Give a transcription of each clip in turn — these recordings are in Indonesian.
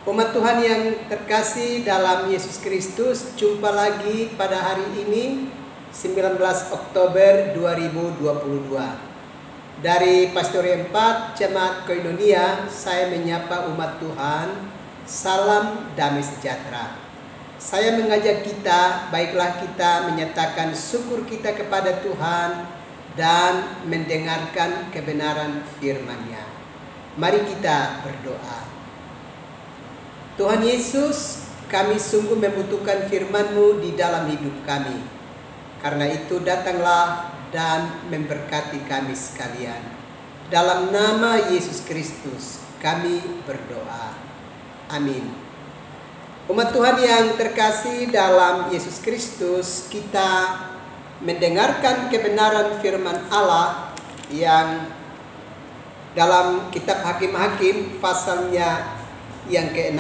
Umat Tuhan yang terkasih dalam Yesus Kristus, jumpa lagi pada hari ini 19 Oktober 2022. Dari Pastori 4 Jemaat Koinonia, saya menyapa umat Tuhan, salam damai sejahtera. Saya mengajak kita, baiklah kita menyatakan syukur kita kepada Tuhan dan mendengarkan kebenaran firman-Nya. Mari kita berdoa. Tuhan Yesus, kami sungguh membutuhkan firman-Mu di dalam hidup kami. Karena itu datanglah dan memberkati kami sekalian. Dalam nama Yesus Kristus kami berdoa. Amin. Umat Tuhan yang terkasih dalam Yesus Kristus, kita mendengarkan kebenaran firman Allah yang dalam kitab Hakim-Hakim pasalnya yang ke-6,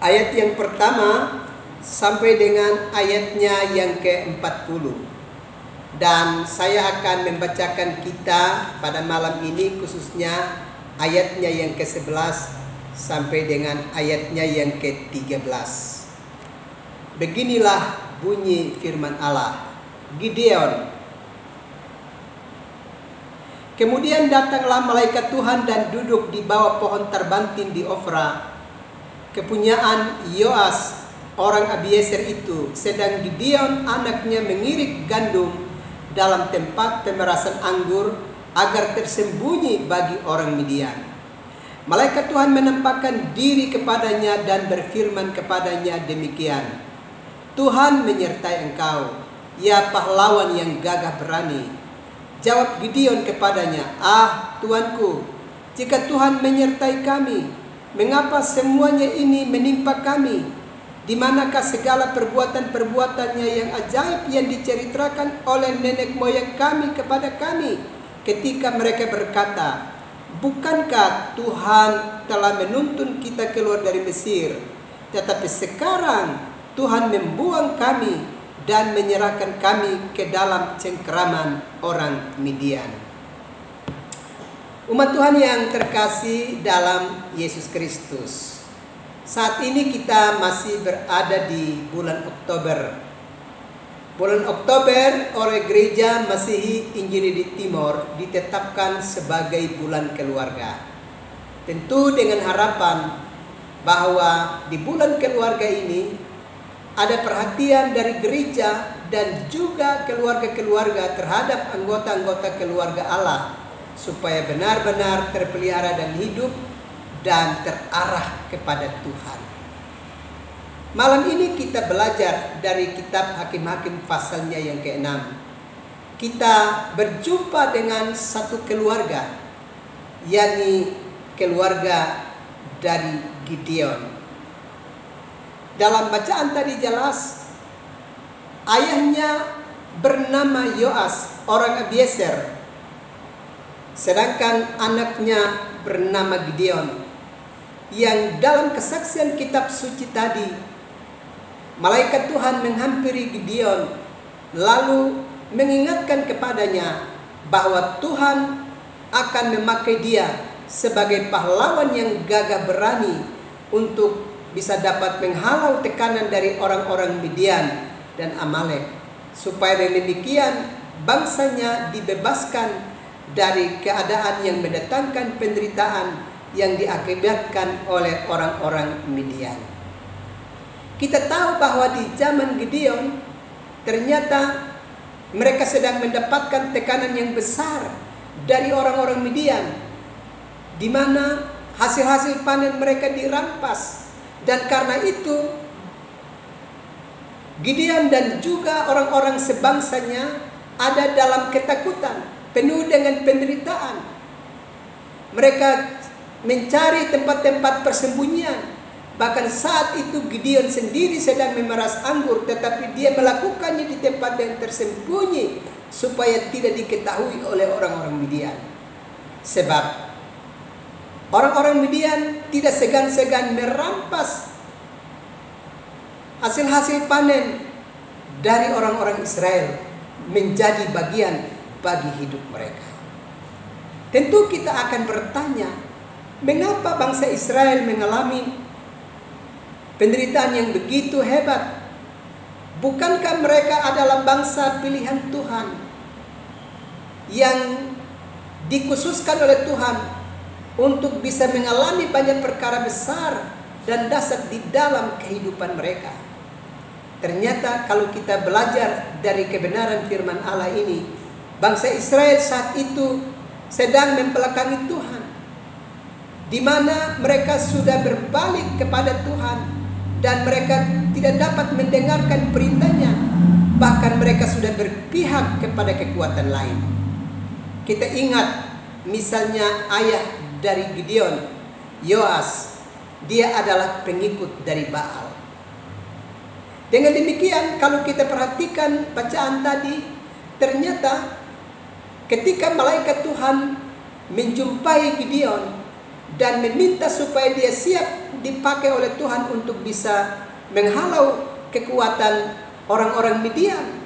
ayat yang pertama sampai dengan ayatnya yang ke-40. Dan saya akan membacakan kita pada malam ini khususnya ayatnya yang ke-11 sampai dengan ayatnya yang ke-13. Beginilah bunyi firman Allah. Gideon. Kemudian datanglah malaikat Tuhan dan duduk di bawah pohon terbantin di Ofra, kepunyaan Yoas orang Abiezer itu, sedang Gideon anaknya mengirik gandum dalam tempat pemerasan anggur agar tersembunyi bagi orang Midian. Malaikat Tuhan menampakkan diri kepadanya dan berfirman kepadanya demikian, Tuhan menyertai engkau, ya pahlawan yang gagah berani. Jawab Gideon kepadanya, Tuanku, jika Tuhan menyertai kami, mengapa semuanya ini menimpa kami? Di manakah segala perbuatan-perbuatannya yang ajaib yang diceritakan oleh nenek moyang kami kepada kami ketika mereka berkata, bukankah Tuhan telah menuntun kita keluar dari Mesir, tetapi sekarang Tuhan membuang kami dan menyerahkan kami ke dalam cengkeraman orang Midian. Umat Tuhan yang terkasih dalam Yesus Kristus, saat ini kita masih berada di bulan Oktober. Bulan Oktober oleh Gereja Masihi Injili di Timor ditetapkan sebagai bulan keluarga. Tentu dengan harapan bahwa di bulan keluarga ini ada perhatian dari gereja dan juga keluarga-keluarga terhadap anggota-anggota keluarga Allah supaya benar-benar terpelihara dan hidup dan terarah kepada Tuhan. Malam ini kita belajar dari kitab Hakim-Hakim pasalnya yang ke-6. Kita berjumpa dengan satu keluarga, yakni keluarga dari Gideon. Dalam bacaan tadi jelas, ayahnya bernama Yoas, orang Abiezer. Sedangkan anaknya bernama Gideon. Yang dalam kesaksian kitab suci tadi, malaikat Tuhan menghampiri Gideon, lalu mengingatkan kepadanya bahwa Tuhan akan memakai dia sebagai pahlawan yang gagah berani untuk bisa dapat menghalau tekanan dari orang-orang Midian dan Amalek, supaya dengan demikian bangsanya dibebaskan dari keadaan yang mendatangkan penderitaan yang diakibatkan oleh orang-orang Midian. Kita tahu bahwa di zaman Gideon ternyata mereka sedang mendapatkan tekanan yang besar dari orang-orang Midian, di mana hasil-hasil panen mereka dirampas. Dan karena itu Gideon dan juga orang-orang sebangsanya ada dalam ketakutan, penuh dengan penderitaan. Mereka mencari tempat-tempat persembunyian. Bahkan saat itu Gideon sendiri sedang memeras anggur, tetapi dia melakukannya di tempat yang tersembunyi supaya tidak diketahui oleh orang-orang Midian. Sebab orang-orang Midian tidak segan-segan merampas hasil-hasil panen dari orang-orang Israel menjadi bagian bagi hidup mereka. Tentu kita akan bertanya, Mengapa bangsa Israel mengalami penderitaan yang begitu hebat? Bukankah mereka adalah bangsa pilihan Tuhan yang dikhususkan oleh Tuhan untuk bisa mengalami banyak perkara besar dan dahsyat di dalam kehidupan mereka? Ternyata kalau kita belajar dari kebenaran firman Allah ini, bangsa Israel saat itu sedang membelakangi Tuhan, di mana mereka sudah berbalik kepada Tuhan dan mereka tidak dapat mendengarkan perintahnya. Bahkan mereka sudah berpihak kepada kekuatan lain. Kita ingat misalnya ayah dari Gideon, Yoas. Dia adalah pengikut dari Baal. Dengan demikian, kalau kita perhatikan bacaan tadi, ternyata ketika malaikat Tuhan menjumpai Gideon dan meminta supaya dia siap dipakai oleh Tuhan untuk bisa menghalau kekuatan orang-orang Midian,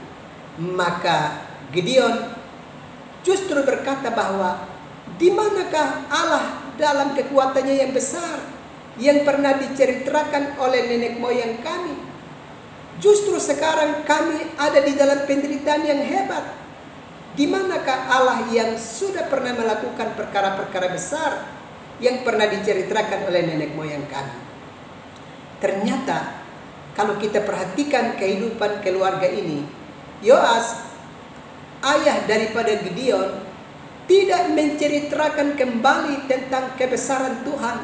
maka Gideon justru berkata bahwa di manakah Allah dalam kekuatannya yang besar yang pernah diceritakan oleh nenek moyang kami? Justru sekarang kami ada di dalam penderitaan yang hebat. Di manakah Allah yang sudah pernah melakukan perkara-perkara besar yang pernah diceritakan oleh nenek moyang kami? Ternyata kalau kita perhatikan kehidupan keluarga ini, Yoas, ayah daripada Gideon, tidak menceritakan kembali tentang kebesaran Tuhan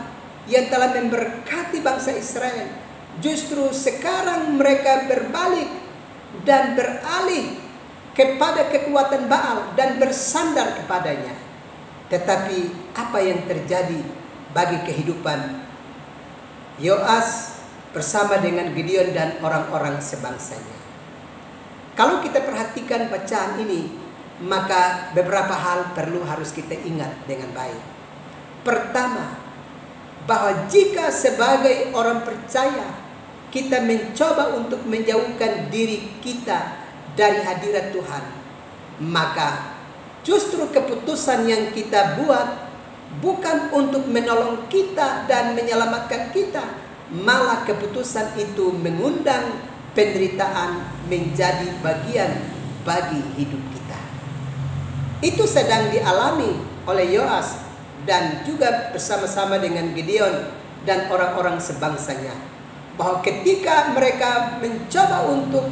yang telah memberkati bangsa Israel. Justru sekarang mereka berbalik dan beralih kepada kekuatan Baal dan bersandar kepadanya. Tetapi apa yang terjadi bagi kehidupan Yoas bersama dengan Gideon dan orang-orang sebangsanya? Kalau kita perhatikan bacaan ini, maka beberapa hal harus kita ingat dengan baik. Pertama, bahwa jika sebagai orang percaya kita mencoba untuk menjauhkan diri kita dari hadirat Tuhan, maka justru keputusan yang kita buat bukan untuk menolong kita dan menyelamatkan kita, malah keputusan itu mengundang penderitaan menjadi bagian bagi hidup kita. Itu sedang dialami oleh Yoas dan juga bersama-sama dengan Gideon dan orang-orang sebangsanya. Bahwa ketika mereka mencoba untuk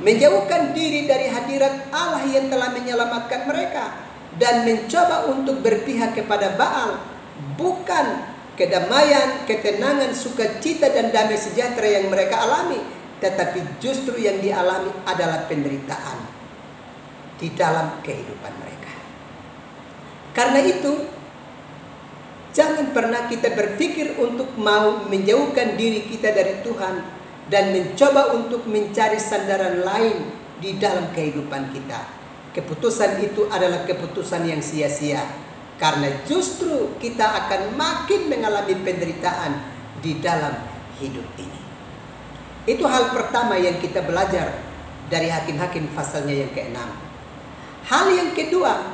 menjauhkan diri dari hadirat Allah yang telah menyelamatkan mereka dan mencoba untuk berpihak kepada Baal, bukan kedamaian, ketenangan, sukacita dan damai sejahtera yang mereka alami, tetapi justru yang dialami adalah penderitaan di dalam kehidupan mereka. Karena itu, jangan pernah kita berpikir untuk mau menjauhkan diri kita dari Tuhan dan mencoba untuk mencari sandaran lain di dalam kehidupan kita. Keputusan itu adalah keputusan yang sia-sia, karena justru kita akan makin mengalami penderitaan di dalam hidup ini. Itu hal pertama yang kita belajar dari Hakim-Hakim pasalnya yang ke-6. Hal yang kedua,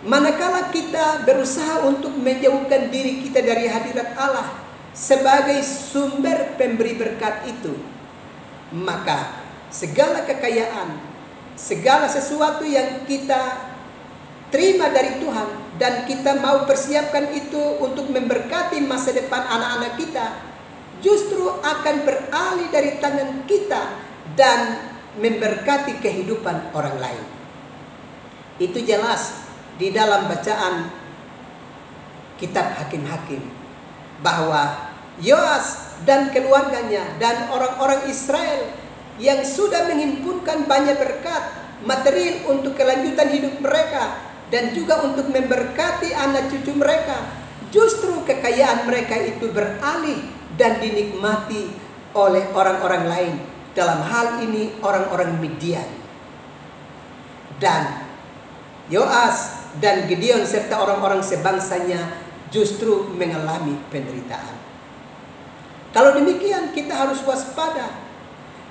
manakala kita berusaha untuk menjauhkan diri kita dari hadirat Allah sebagai sumber pemberi berkat itu, maka segala kekayaan, segala sesuatu yang kita terima dari Tuhan dan kita mau persiapkan itu untuk memberkati masa depan anak-anak kita, justru akan beralih dari tangan kita dan memberkati kehidupan orang lain. Itu jelas di dalam bacaan kitab Hakim-Hakim bahwa Yoas dan keluarganya dan orang-orang Israel yang sudah menghimpunkan banyak berkat material untuk kelanjutan hidup mereka dan juga untuk memberkati anak cucu mereka, justru kekayaan mereka itu beralih dan dinikmati oleh orang-orang lain, dalam hal ini orang-orang Midian. Dan Yoas dan Gideon serta orang-orang sebangsanya justru mengalami penderitaan. Kalau demikian, kita harus waspada.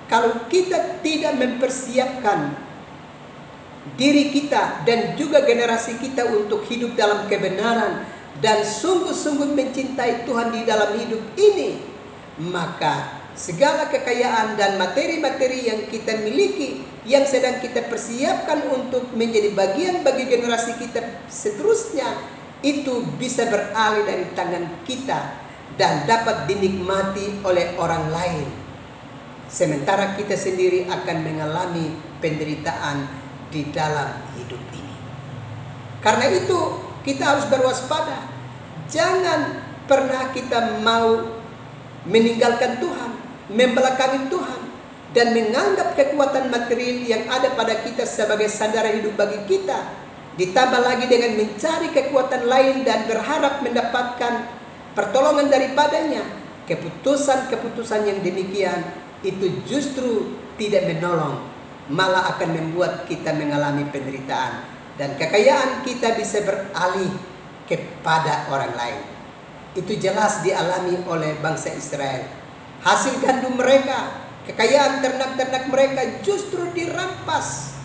Kalau kita tidak mempersiapkan diri kita dan juga generasi kita untuk hidup dalam kebenaran dan sungguh-sungguh mencintai Tuhan di dalam hidup ini, maka segala kekayaan dan materi-materi yang kita miliki, yang sedang kita persiapkan untuk menjadi bagian bagi generasi kita seterusnya, itu bisa beralih dari tangan kita dan dapat dinikmati oleh orang lain, sementara kita sendiri akan mengalami penderitaan di dalam hidup ini. Karena itu kita harus berwaspada. Jangan pernah kita mau meninggalkan Tuhan, membelakangi Tuhan, dan menganggap kekuatan material yang ada pada kita sebagai sandaran hidup bagi kita, ditambah lagi dengan mencari kekuatan lain dan berharap mendapatkan pertolongan daripadanya. Keputusan-keputusan yang demikian itu justru tidak menolong, malah akan membuat kita mengalami penderitaan, dan kekayaan kita bisa beralih kepada orang lain. Itu jelas dialami oleh bangsa Israel. Hasil gandum mereka, kekayaan ternak-ternak mereka justru dirampas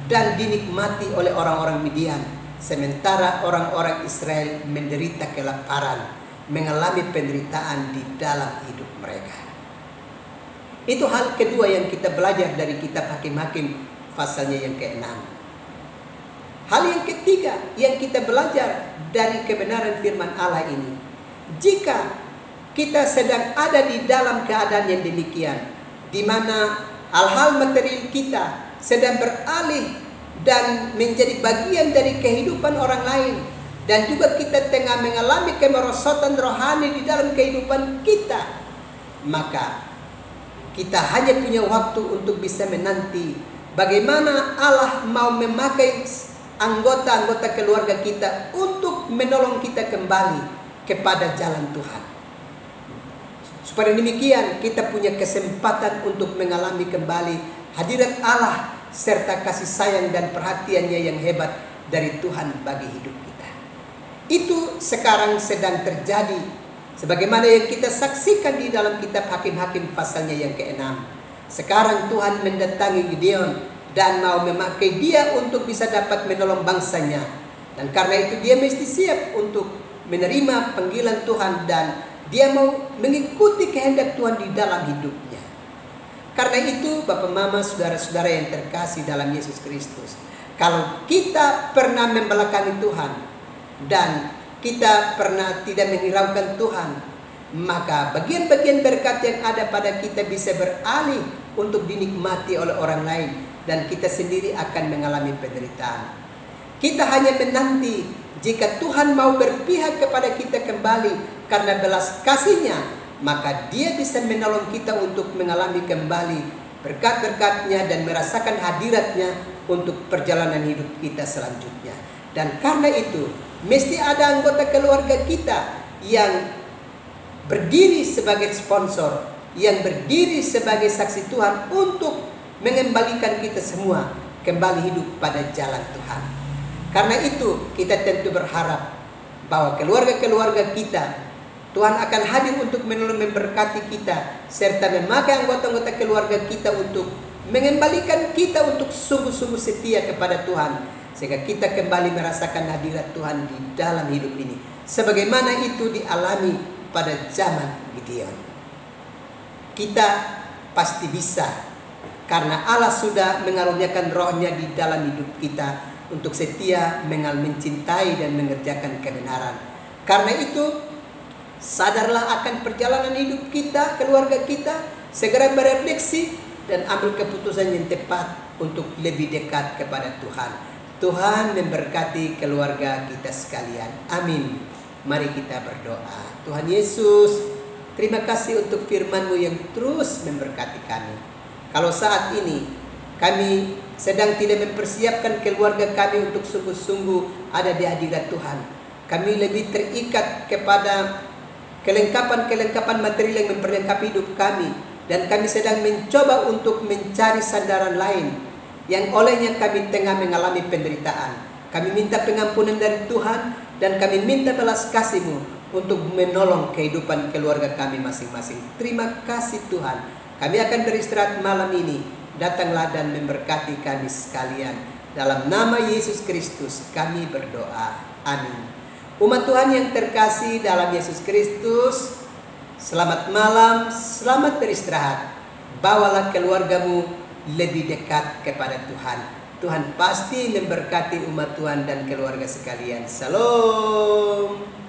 dan dinikmati oleh orang-orang Midian, sementara orang-orang Israel menderita kelaparan, mengalami penderitaan di dalam hidup mereka. Itu hal kedua yang kita belajar dari kitab Hakim-Hakim pasalnya yang ke-6. Hal yang ketiga yang kita belajar dari kebenaran firman Allah ini, jika kita sedang ada di dalam keadaan yang demikian, di mana hal-hal material kita sedang beralih dan menjadi bagian dari kehidupan orang lain, dan juga kita tengah mengalami kemerosotan rohani di dalam kehidupan kita, maka kita hanya punya waktu untuk bisa menanti bagaimana Allah mau memakai anggota-anggota keluarga kita untuk menolong kita kembali kepada jalan Tuhan. Supaya demikian kita punya kesempatan untuk mengalami kembali hadirat Allah serta kasih sayang dan perhatiannya yang hebat dari Tuhan bagi hidup kita. Itu sekarang sedang terjadi, sebagaimana yang kita saksikan di dalam kitab Hakim-Hakim pasalnya yang ke-6. Sekarang Tuhan mendatangi Gideon dan mau memakai dia untuk bisa dapat menolong bangsanya. Dan karena itu dia mesti siap untuk menerima panggilan Tuhan dan dia mau mengikuti kehendak Tuhan di dalam hidupnya. Karena itu Bapak Mama, saudara-saudara yang terkasih dalam Yesus Kristus, kalau kita pernah membelakangi Tuhan dan kita pernah tidak menghiraukan Tuhan, maka bagian-bagian berkat yang ada pada kita bisa beralih untuk dinikmati oleh orang lain, dan kita sendiri akan mengalami penderitaan. Kita hanya menanti jika Tuhan mau berpihak kepada kita kembali karena belas kasih-Nya, maka Dia bisa menolong kita untuk mengalami kembali berkat-berkat-Nya dan merasakan hadirat-Nya untuk perjalanan hidup kita selanjutnya. Dan karena itu mesti ada anggota keluarga kita yang berdiri sebagai sponsor, yang berdiri sebagai saksi Tuhan untuk mengembalikan kita semua kembali hidup pada jalan Tuhan. Karena itu kita tentu berharap bahwa keluarga-keluarga kita, Tuhan akan hadir untuk menolong memberkati kita, serta memakai anggota-anggota keluarga kita untuk mengembalikan kita untuk sungguh-sungguh setia kepada Tuhan, sehingga kita kembali merasakan hadirat Tuhan di dalam hidup ini, sebagaimana itu dialami pada zaman Gideon. Kita pasti bisa, karena Allah sudah mengaruniakan roh-Nya di dalam hidup kita untuk setia mencintai dan mengerjakan kebenaran. Karena itu sadarlah akan perjalanan hidup kita, keluarga kita, segera berefleksi dan ambil keputusan yang tepat untuk lebih dekat kepada Tuhan. Tuhan memberkati keluarga kita sekalian. Amin. Mari kita berdoa. Tuhan Yesus, terima kasih untuk firman-Mu yang terus memberkati kami. Kalau saat ini kami sedang tidak mempersiapkan keluarga kami untuk sungguh-sungguh ada di hadirat Tuhan, kami lebih terikat kepada kelengkapan-kelengkapan material yang memperlengkapi hidup kami, dan kami sedang mencoba untuk mencari sandaran lain yang olehnya kami tengah mengalami penderitaan. Kami minta pengampunan dari Tuhan dan kami minta belas kasih-Mu untuk menolong kehidupan keluarga kami masing-masing. Terima kasih Tuhan. Kami akan beristirahat malam ini. Datanglah dan memberkati kami sekalian. Dalam nama Yesus Kristus kami berdoa. Amin. Umat Tuhan yang terkasih dalam Yesus Kristus, selamat malam, selamat beristirahat. Bawalah keluargamu lebih dekat kepada Tuhan. Tuhan pasti memberkati umat Tuhan dan keluarga sekalian. Salam.